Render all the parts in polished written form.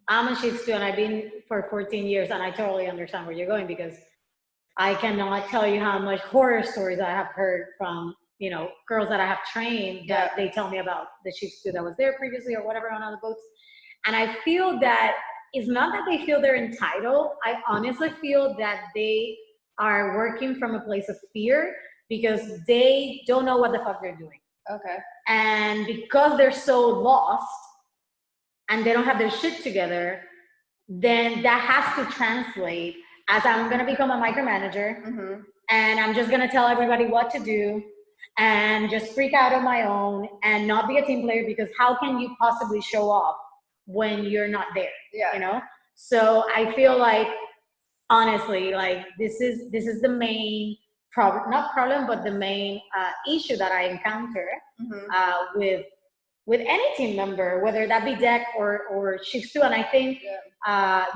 I'm a Shih Tzu and I've been for 14 years, and I totally understand where you're going, because I cannot tell you how much horror stories I have heard from, girls that I have trained, that they tell me about the Shih Tzu that was there previously or whatever on other boats. And I feel that it's not that they feel they're entitled. I honestly feel that they are working from a place of fear, because they don't know what the fuck they're doing. Okay. And because they're so lost and they don't have their shit together, then that has to translate as I'm going to become a micromanager, and I'm just going to tell everybody what to do and just freak out on my own and not be a team player, because how can you possibly show up when you're not there? Yeah. So I feel like, honestly, like this is the main problem, not problem, but the main issue that I encounter with any team member, whether that be deck or Shih Tzu. And I think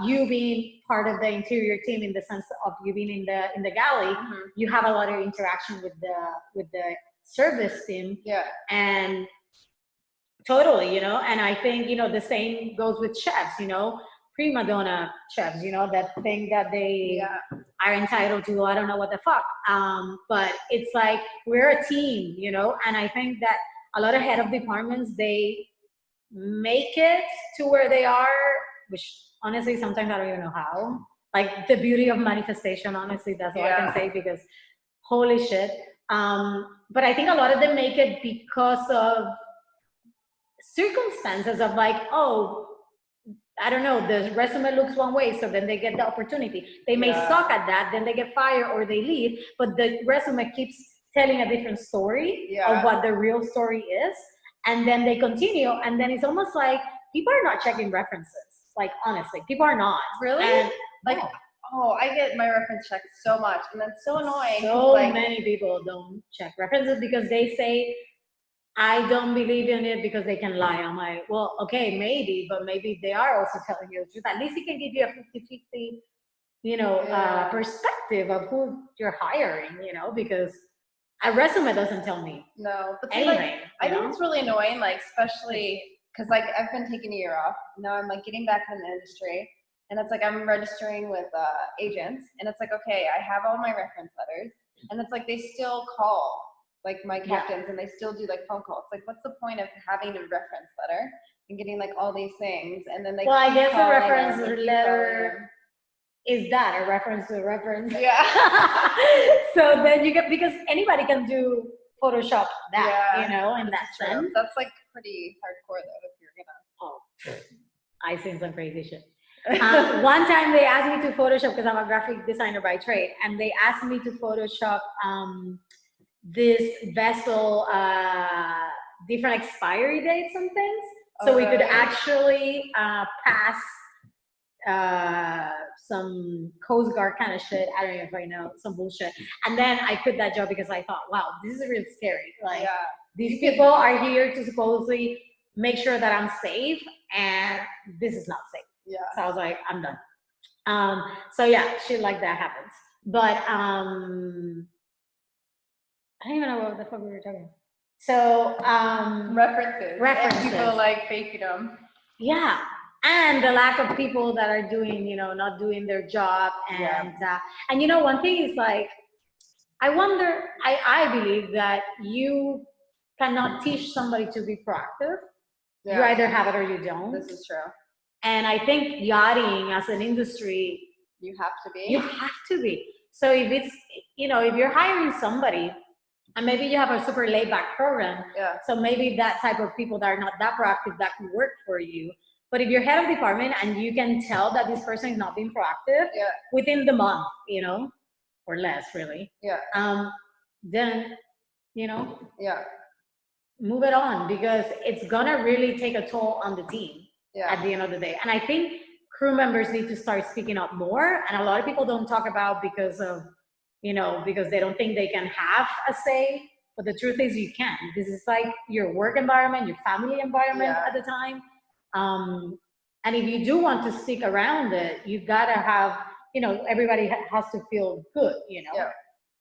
you being part of the interior team, in the sense of you being in the galley, you have a lot of interaction with the service team. Yeah. And totally, and I think, the same goes with chefs, prima donna chefs, that thing that they are entitled to. I don't know what the fuck. But it's like, we're a team, and I think that a lot of head of departments, they make it to where they are, which honestly, sometimes I don't even know how. Like, the beauty of manifestation, honestly, that's all I can say, because holy shit. But I think a lot of them make it because of circumstances of like, oh, I don't know, the resume looks one way, so then they get the opportunity. They may suck at that, then they get fired or they leave, but the resume keeps telling a different story of what the real story is. And then they continue, and then it's almost like people are not checking references. Like, honestly, people are not. Really? And like, I get my reference checked so much, and that's so annoying. So many people don't check references because they say, I don't believe in it because they can lie. I'm like, well, okay, maybe, but maybe they are also telling you the truth. At least it can give you a 50-50, perspective of who you're hiring, because a resume doesn't tell me but anything. I think it's really annoying, like, especially because, like, I've been taking a year off. Now I'm, like, getting back in the industry, and it's like I'm registering with agents, and it's like, okay, I have all my reference letters, and it's like they still call, like, my captains, and they still do, like, phone calls. Like, what's the point of having a reference letter and getting, like, all these things, and then they I guess a reference them, letter is that a reference to a reference? Yeah. So then you get, because anybody can do Photoshop that, in that sense. That's like pretty hardcore though, if you're gonna. I've seen some crazy shit. One time they asked me to Photoshop, because I'm a graphic designer by trade, and they asked me to Photoshop this vessel, different expiry dates and things, so we could actually pass some Coast Guard kind of shit. I don't know if I know, some bullshit. And then I quit that job because I thought, wow, this is really scary. Like, these people are here to supposedly make sure that I'm safe, and this is not safe. Yeah. So I was like, I'm done. So shit like that happens. But I don't even know what the fuck we were talking about. So references. And people like faking them. Yeah. And the lack of people that are doing, not doing their job. And one thing is, like, I wonder, I believe that you cannot teach somebody to be proactive. You either have it or you don't. This is true. And I think yachting as an industry, you have to be. You have to be. So if it's, if you're hiring somebody, and maybe you have a super laid back program, so maybe that type of people that are not that proactive, that can work for you. But if you're head of department and you can tell that this person is not being proactive within the month, or less really, then, move it on, because it's gonna really take a toll on the team at the end of the day. And I think crew members need to start speaking up more. And a lot of people don't talk about because of, because they don't think they can have a say. But the truth is, you can. This is like your work environment, your family environment at the time. And if you do want to stick around it, you've got to have, everybody has to feel good,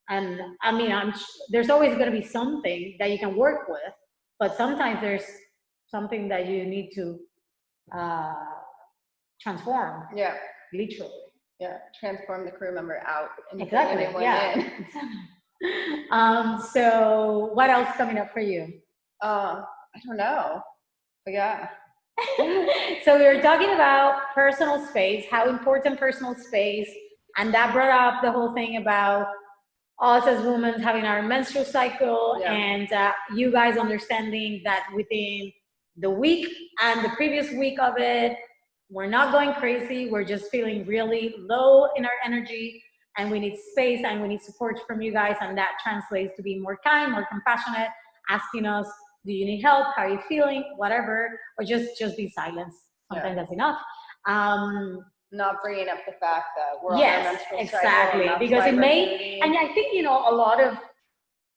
And I mean, there's always going to be something that you can work with, but sometimes there's something that you need to transform. Yeah. Literally. Yeah. Transform the crew member out and Exactly. bring anyone Yeah. in. So what else coming up for you? I don't know. But yeah. So we were talking about personal space, how important personal space, and that brought up the whole thing about us as women having our menstrual cycle, and you guys understanding that within the week and the previous week of it, we're not going crazy, we're just feeling really low in our energy, and we need space and we need support from you guys, and that translates to be more kind, more compassionate, asking us, do you need help, how are you feeling, whatever, or just be silent. Sometimes that's enough. Not bringing up the fact that we're yes, on our menstrual exactly, cycle, because it may, and I think, you know, a lot of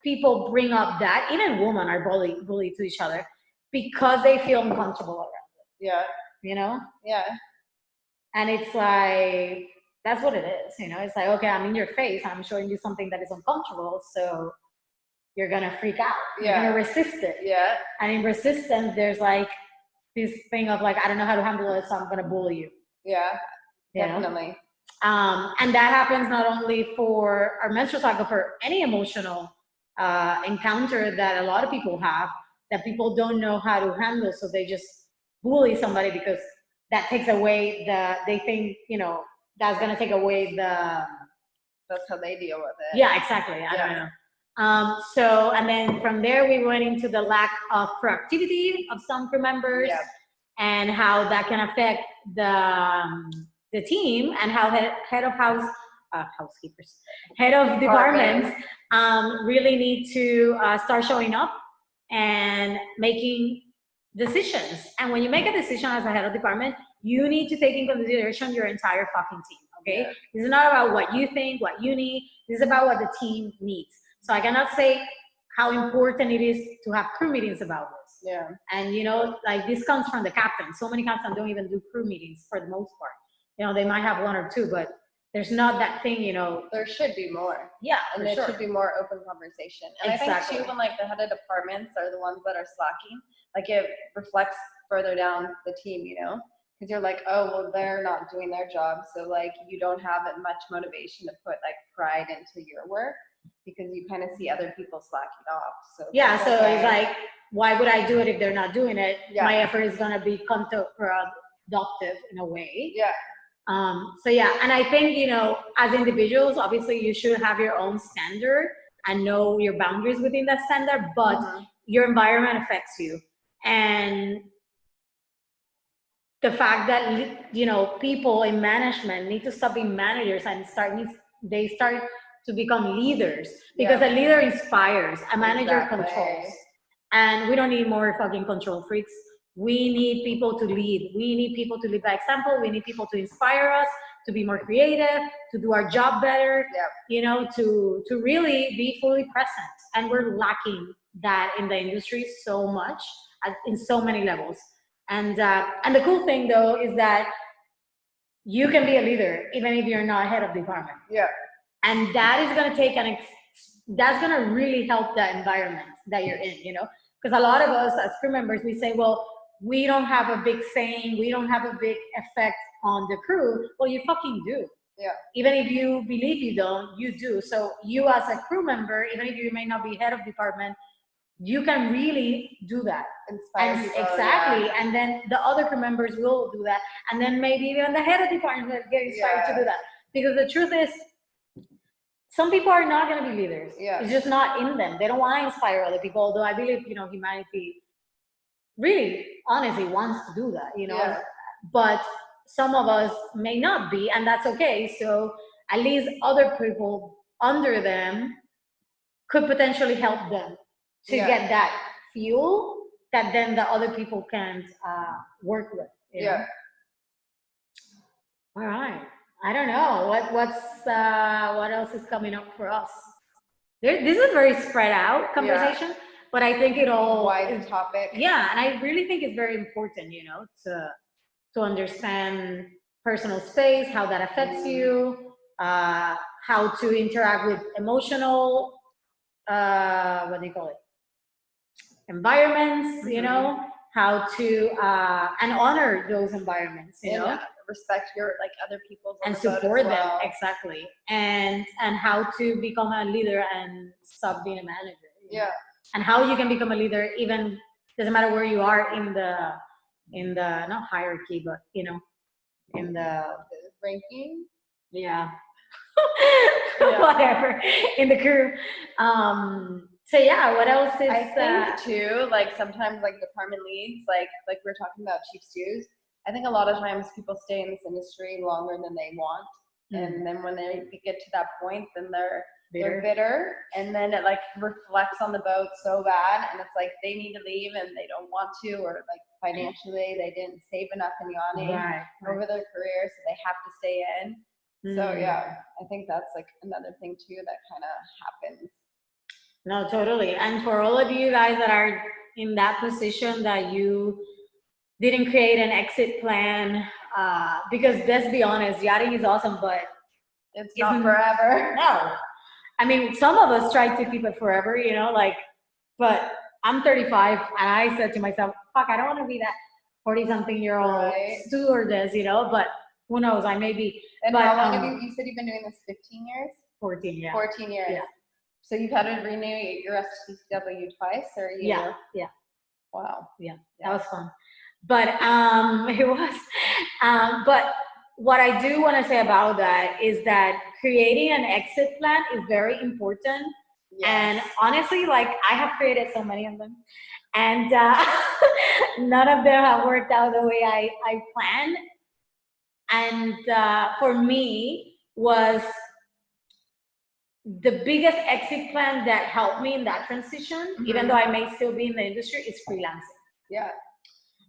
people bring up that, even women are bullied to each other because they feel uncomfortable around it. Yeah. You know? Yeah. And it's like, that's what it is, you know? It's like, okay, I'm in your face, I'm showing you something that is uncomfortable, so you're gonna freak out. You're gonna resist it. Yeah. And in resistance, there's like this thing of like, I don't know how to handle it, so I'm gonna bully you. Yeah. Definitely. And that happens not only for our menstrual cycle, for any emotional encounter that a lot of people have, that people don't know how to handle, so they just bully somebody because that takes away they think, you know, that's going to take away that's how they deal with it. Yeah, exactly. I don't know. So, and then from there, we went into the lack of proactivity of some crew members, and how that can affect the team, and how head of housekeepers, head of departments really need to start showing up and making decisions. And when you make a decision as a head of department, you need to take into consideration your entire fucking team. Okay, this is not about what you think, what you need. This is about what the team needs. So I cannot say how important it is to have crew meetings about this. Yeah. And you know, like this comes from the captain. So many captains don't even do crew meetings for the most part. You know, they might have one or two, but there's not that thing, you know. There should be more. Yeah, and there should be more open conversation. And I think too, when like the head of departments are the ones that are slacking, like it reflects further down the team, you know, because you're like, oh, well, they're not doing their job, so like you don't have much motivation to put like pride into your work, because you kind of see other people slacking off. So yeah, so it's like, why would I do it if they're not doing it? My effort is gonna be counterproductive in a way. Yeah. So yeah, and I think, you know, as individuals, obviously you should have your own standard and know your boundaries within that standard, but your environment affects you. And the fact that, you know, people in management need to stop being managers and start to become leaders, because a leader inspires, a manager controls. And we don't need more fucking control freaks. We need people to lead. We need people to lead by example. We need people to inspire us, to be more creative, to do our job better, you know, to really be fully present. And we're lacking that in the industry so much, in so many levels. And the cool thing though is that you can be a leader even if you're not head of department. Yeah. And that is going to take that's going to really help the environment that you're in, you know, because a lot of us as crew members, we say, well, we don't have a big saying, we don't have a big effect on the crew. Well, you fucking do. Yeah. Even if you believe you don't, you do. So you as a crew member, even if you may not be head of department, you can really do that. Inspire people, exactly. And then the other crew members will do that. And then maybe even the head of department will get inspired to do that. Because the truth is, some people are not going to be leaders. Yeah. It's just not in them. They don't want to inspire other people. Although I believe, you know, humanity really, honestly wants to do that, you know. Yeah. But some of us may not be, and that's okay. So at least other people under them could potentially help them to get that fuel that then the other people can't work with. You know? All right. I don't know what else is coming up for us. This is a very spread out conversation, but I think it all wide topic. Yeah, and I really think it's very important, you know, to understand personal space, how that affects you, how to interact with emotional, what do you call it? Environments, you know, how to and honor those environments, you know, respect your like other people's and on the boat as support them, well. exactly, and how to become a leader and stop being a manager. You know? And how you can become a leader, even doesn't matter where you are in the not hierarchy, but you know, in the ranking. Yeah. Whatever in the crew. So yeah, what else is? I think too, like sometimes like department leads, like we're talking about chief stews. I think a lot of times people stay in this industry longer than they want, and then when they get to that point, then they're bitter, and then it like reflects on the boat so bad, and it's like they need to leave and they don't want to, or like financially they didn't save enough in yachting over their career, so they have to stay in. So yeah, I think that's like another thing too that kind of happens. No, totally. And for all of you guys that are in that position that you didn't create an exit plan, because let's be honest, yachting is awesome, but it's not forever. No. I mean, some of us try to keep it forever, you know, like, but I'm 35 and I said to myself, fuck, I don't want to be that 40-something-year-old stewardess, you know, but who knows, I may be. And but, how long have you said you've been doing this, 15 years? 14, yeah. 14 years. Yeah. So you've had to renew your STW twice, or you? Yeah. Wow. Yeah, that was fun. But it was, but what I do want to say about that is that creating an exit plan is very important. Yes. And honestly, like I have created so many of them, and none of them have worked out the way I planned. And for me was the biggest exit plan that helped me in that transition, even though I may still be in the industry, is freelancing. Yeah.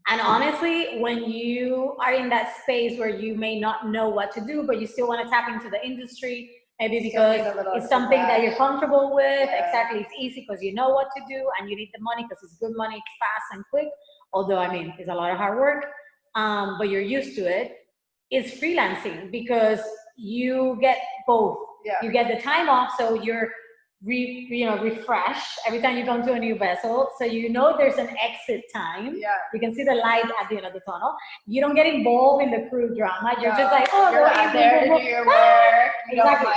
And honestly, when you are in that space where you may not know what to do, but you still want to tap into the industry, maybe because it's something that you're comfortable with. Yeah. Exactly. It's easy because you know what to do and you need the money because it's good money, it's fast and quick. Although, I mean, it's a lot of hard work, but you're used to it. It's freelancing because you get both. Yeah. You get the time off, so you're refresh every time you come to a new vessel, so you know there's an exit time. Yeah, you can see the light at the end of the tunnel. You don't get involved in the crew drama. You're just like, oh, you're out there to do your work. Exactly.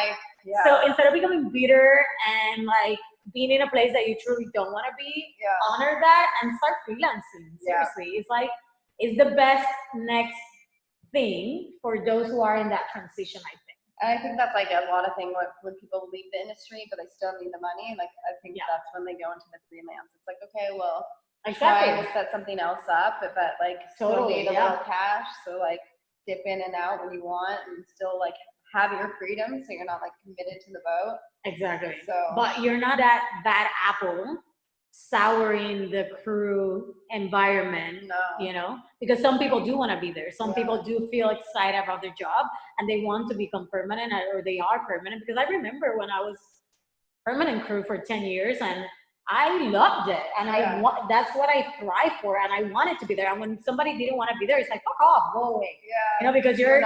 So instead of becoming bitter and like being in a place that you truly don't want to be, honor that and start freelancing. Seriously, it's like it's the best next thing for those who are in that transition, I think. And I think that's like a lot of things when people leave the industry, but they still need the money. Like I think that's when they go into the freelance. It's like, okay, well, try to set something else up, but like still need a little cash. So like dip in and out when you want, and still like have your freedom, so you're not like committed to the boat. Exactly. So, but you're not that bad apple souring the crew environment, you know, because some people do want to be there. Some people do feel excited about their job and they want to become permanent, or they are permanent. Because I remember when I was permanent crew for 10 years and I loved it, and that's what I thrive for, and I wanted to be there. And when somebody didn't want to be there, it's like, fuck off, go away. Yeah. You know, because you're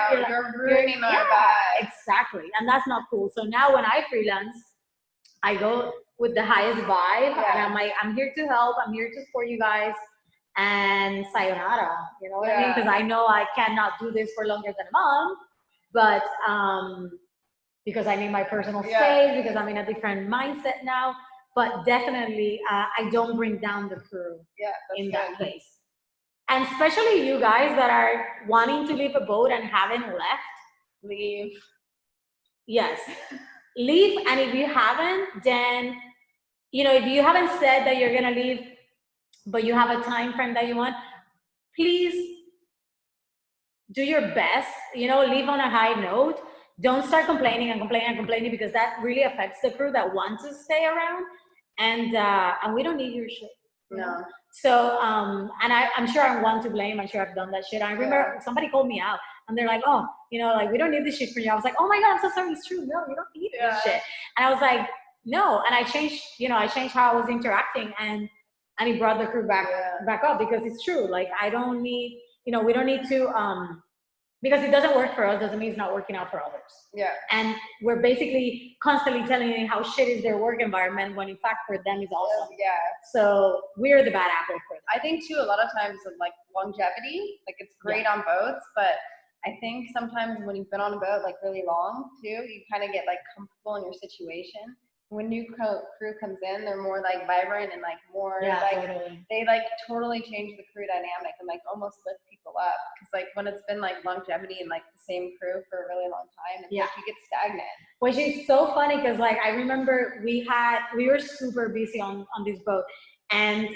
ruining my vibe. Exactly. And that's not cool. So now when I freelance, I go with the highest vibe, and I'm like, I'm here to help, I'm here to support you guys, and sayonara, you know what I mean? Because I know I cannot do this for longer than a month, but because I need my personal space, because I'm in a different mindset now, but definitely I don't bring down the crew in that place. And especially you guys that are wanting to leave a boat and haven't left, leave. Yes. Leave, and if you haven't, then, you know, if you haven't said that you're gonna leave, but you have a time frame that you want, please do your best, you know, leave on a high note. Don't start complaining and complaining and complaining, because that really affects the crew that want to stay around, and we don't need your shit. No. So, and I'm sure I'm one to blame. I'm sure I've done that shit. I remember somebody called me out, and they're like, oh, you know, like, we don't need this shit from you. I was like, oh my God, I'm so sorry. It's true. No, you don't need this shit. And I was like, no. And I changed how I was interacting, and it brought the crew back up, because it's true. Like, I don't need, you know, we don't need to because it doesn't work for us doesn't mean it's not working out for others. Yeah. And we're basically constantly telling them how shit is their work environment when in fact for them is awesome. Yeah. So we're the bad apple for them. I think too, a lot of times with like longevity, like it's great on boats, but I think sometimes when you've been on a boat like really long too, you kind of get like comfortable in your situation. When new crew comes in, they're more like vibrant and like more Totally. they like totally change the crew dynamic and like almost lift people up. Because like when it's been like longevity and like the same crew for a really long time, it's like you get stagnant. Which is so funny because like I remember we were super busy on this boat, and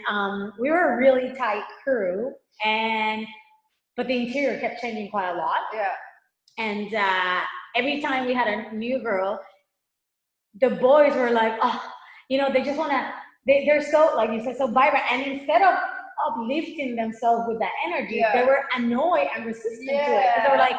we were a really tight crew, but the interior kept changing quite a lot. Yeah. And every time we had a new girl, the boys were like, oh, they just want to, they're so, like you said, so vibrant. And instead of uplifting themselves with that energy, they were annoyed and resistant to it. Because they were like,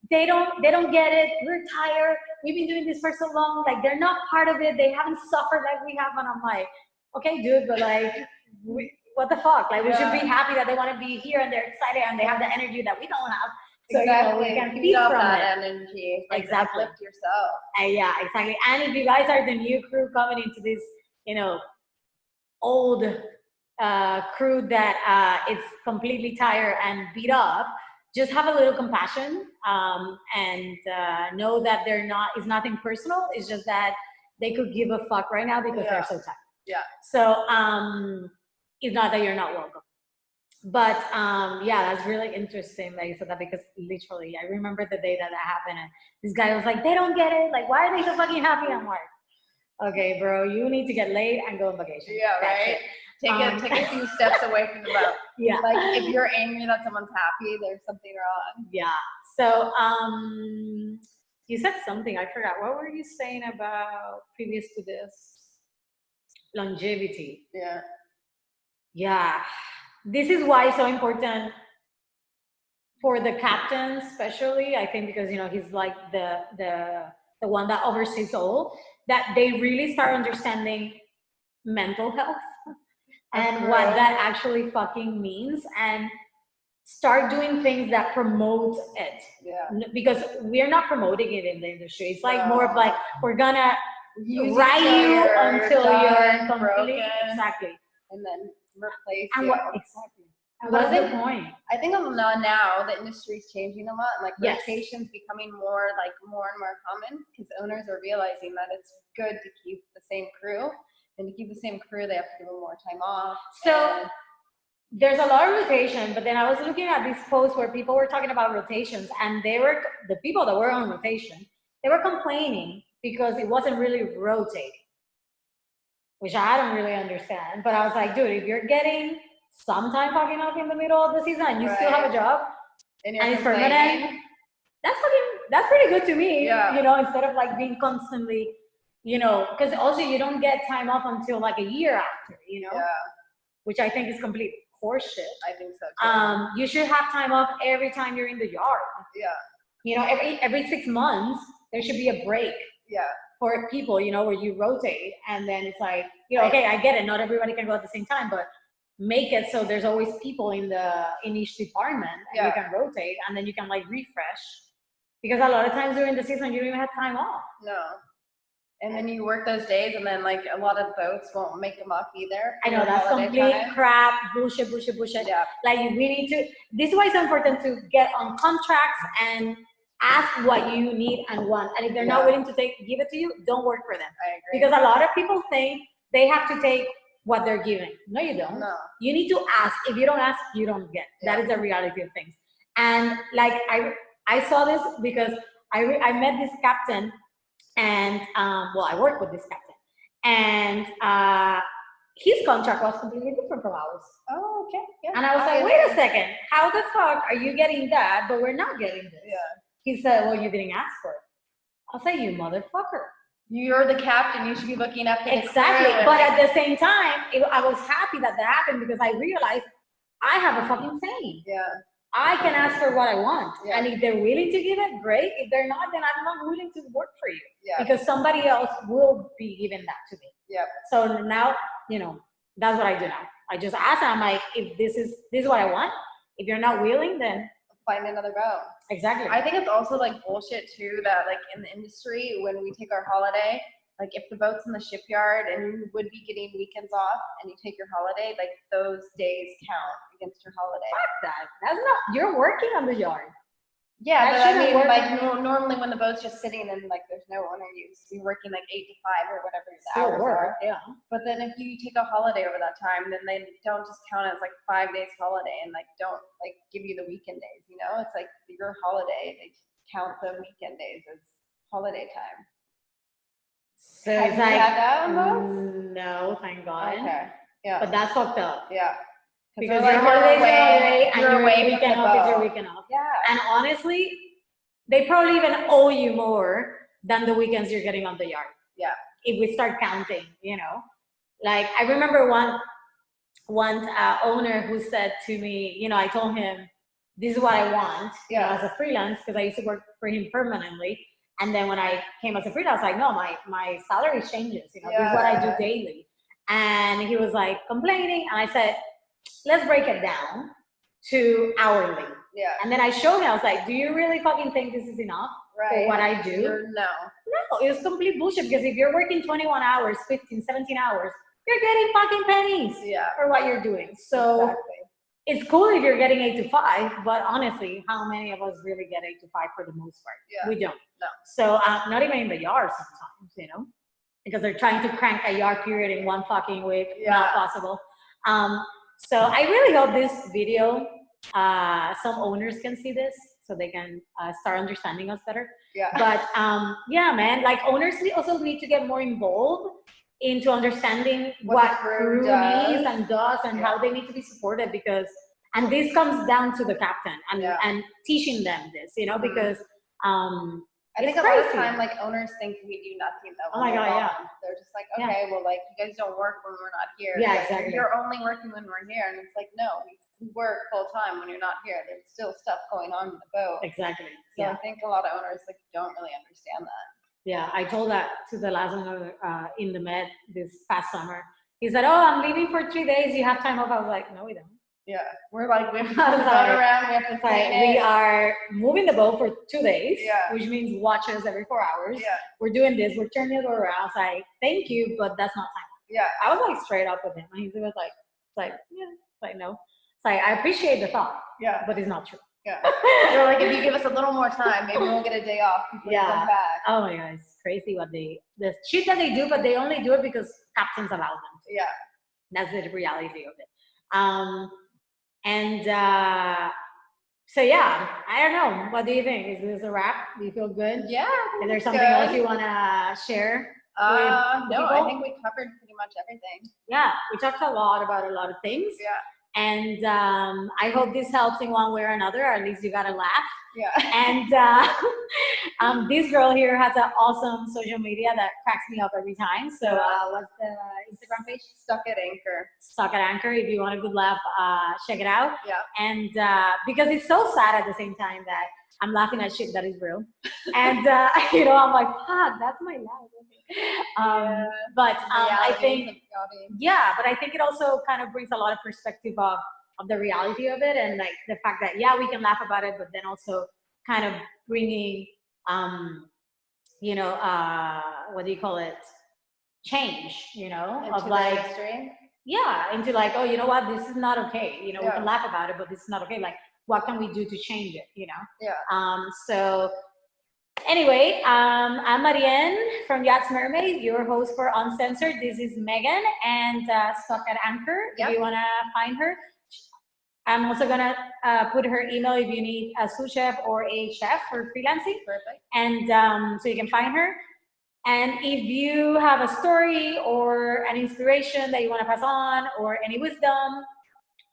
they don't get it. We're tired. We've been doing this for so long. Like, they're not part of it. They haven't suffered like we have. And I'm like, okay, dude, but like, what the fuck? Like, we should be happy that they want to be here and they're excited and they have the energy that we don't have. So, exactly. We can feed from that energy. Like, exactly. Uplift yourself. Yeah, exactly. And if you guys are the new crew coming into this, old crew that is completely tired and beat up, just have a little compassion and know that it's nothing personal. It's just that they could give a fuck right now because they're so tired. Yeah. So it's not that you're not welcome. But that's really interesting that you said that, because literally I remember the day that happened and this guy was like, they don't get it. Like, why are they so fucking happy? I'm like, okay, bro, you need to get laid and go on vacation. Yeah, right. Take a few steps away from the boat. Yeah. Like, if you're angry that someone's happy, there's something wrong. Yeah. So you said something, I forgot. What were you saying about previous to this? Longevity. Yeah. Yeah. This is why it's so important for the captain, especially, I think, because he's like the one that oversees all, that they really start understanding mental health and what that actually fucking means, and start doing things that promote it. Yeah. Because we're not promoting it in the industry. It's like more of like, we're gonna ride you until you're completely exactly, and then replace and you. Exactly. And what's the point? I think now the industry is changing a lot, and like rotations becoming more and more common, because owners are realizing that it's good to keep the same crew, and to keep the same crew, they have to give them more time off. So there's a lot of rotation, but then I was looking at these posts where people were talking about rotations, and the people that were on rotation, they were complaining because it wasn't really rotating, which I don't really understand. But I was like, dude, if you're getting some time fucking off in the middle of the season and you still have a job and it's permanent, that's pretty good to me. Yeah. Instead of like being constantly, because also you don't get time off until like a year after, Yeah. Which I think is complete horseshit. I think so too. You should have time off every time you're in the yard. Yeah. Every 6 months there should be a break. Yeah. For people, where you rotate, and then it's like, okay, I get it. Not everybody can go at the same time, but make it so there's always people in each department, and you can rotate, and then you can like refresh. Because a lot of times during the season, you don't even have time off. No. And then you work those days, and then like a lot of boats won't make them up either. I know, that's complete crap, bullshit. Yeah. Like, we need to, this is why it's so important to get on contracts and ask what you need and want. And if they're not willing to give it to you, don't work for them. I agree. Because a lot of people think they have to take what they're giving. No, you don't. No. You need to ask. If you don't ask, you don't get. That is the reality of things. And like, I saw this because I met this captain, and I worked with this captain, and his contract was completely different from ours. Oh, okay. Yeah. And I was like, wait a second, how the fuck are you getting that, but we're not getting this? Yeah. He said, well, you didn't ask for it. I'll say, you motherfucker. You're the captain. You should be looking after the Exactly. crew. But at the same time, I was happy that happened, because I realized I have a fucking saying. Yeah. I can ask for what I want. Yeah. And if they're willing to give it, great. If they're not, then I'm not willing to work for you. Yeah. Because somebody else will be giving that to me. Yeah. So now, that's what I do now. I just ask, and I'm like, if this is what I want. If you're not willing, then find another boat. Exactly. I think it's also like bullshit too that like in the industry when we take our holiday, like if the boat's in the shipyard and you would be getting weekends off and you take your holiday, like those days count against your holiday. Fuck that. That's not, you're working on the yard. Yeah, That but I shouldn't mean, work. like normally when the boat's just sitting and like there's no owner use, you're working like 8 to 5 or whatever the Still hours work, are. yeah. But then if you take a holiday over that time, then they don't just count as like 5 days holiday and like don't like give you the weekend days. You know, it's like your holiday. They count the weekend days as holiday time. So Have it's you like, had that on boats? no, thank God. Okay. Yeah. But that's fucked up. Yeah. Because they're your like, holiday is your holiday you're and your away from weekend the off is your boat. weekend off. Yeah. And honestly, they probably even owe you more than the weekends you're getting on the yard. Yeah. If we start counting, you know, like I remember one owner who said to me, you know, I told him, this is what I want, you know, as a freelance, because I used to work for him permanently. And then when I came as a freelance, like, no, my salary changes, you know, this is what I do daily. And he was like complaining. And I said, let's break it down to hourly. Yeah. And then I showed him, I was like, do you really fucking think this is enough for what I do? No. No, it was complete bullshit, because if you're working 21 hours, 15, 17 hours, you're getting fucking pennies for what you're doing. So it's cool if you're getting 8 to 5, but honestly, how many of us really get 8 to 5 for the most part? Yeah. We don't. No. So not even in the yard sometimes, you know, because they're trying to crank a yard period in one fucking week. Not possible. So I really hope this video, some owners can see this so they can start understanding us better. Yeah. But yeah, man, like owners also need to get more involved into understanding what crew needs and does and how they need to be supported, because, and this comes down to the captain and teaching them this, you know, because I think a lot of time, like owners think we do nothing though. Oh my God, yeah. They're just like, okay, well, like you guys don't work when we're not here. Yeah, like, exactly. You're only working when we're here, and it's like, no, we work full time when you're not here. There's still stuff going on in the boat. Exactly. So I think a lot of owners like don't really understand that. Yeah, I told that to the last owner in the Med this past summer. He said, "Oh, I'm leaving for 3 days. You have time off?" I was like, "No, we don't." Yeah, we're like, we have to move the boat around. We have to we are moving the boat for 2 days, Yeah. which means watches every 4 hours. Yeah. We're doing this. We're turning it around. I was like, "Thank you, but that's not time." Yeah. I was like straight up with him, and he was like, "Yeah," like no. It's like, I appreciate the thought, but it's not true. Yeah. They're like, if you give us a little more time, maybe we'll get a day off before you come back. Oh my God, it's crazy what the shit that they do, but they only do it because captains allow them to. Yeah. That's the reality of it. So yeah, I don't know. What do you think? Is this a wrap? Do you feel good? Yeah. Is there something else you want to share? No, I think we covered pretty much everything. Yeah, we talked a lot about a lot of things. Yeah. And I hope this helps in one way or another, or at least you got to laugh. Yeah. And this girl here has an awesome social media that cracks me up every time. So what's the Instagram page? Stuck at Anchor. Stuck at Anchor. If you want a good laugh, check it out. Yeah. And because it's so sad at the same time that I'm laughing at shit that is real. And, you know, I'm like, fuck, that's my life. But I think, but I think it also kind of brings a lot of perspective of the reality of it, and like the fact that, yeah, we can laugh about it, but then also kind of bringing, you know, what do you call it? Change, you know, into of like, history. Yeah, into like, oh, you know what, this is not okay. You know, we can laugh about it, but this is not okay. Like, what can we do to change it, you know? Yeah. So anyway, I'm Marianne from Yacht's Mermaid, your host for Uncensored. This is Megan and Stuck at Anchor. If you want to find her. I'm also going to put her email if you need a sous chef or a chef for freelancing. Perfect. And so you can find her. And if you have a story or an inspiration that you want to pass on, or any wisdom,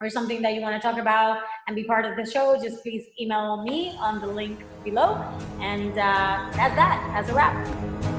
or something that you want to talk about and be part of the show, just please email me on the link below. And that's that. That's a wrap.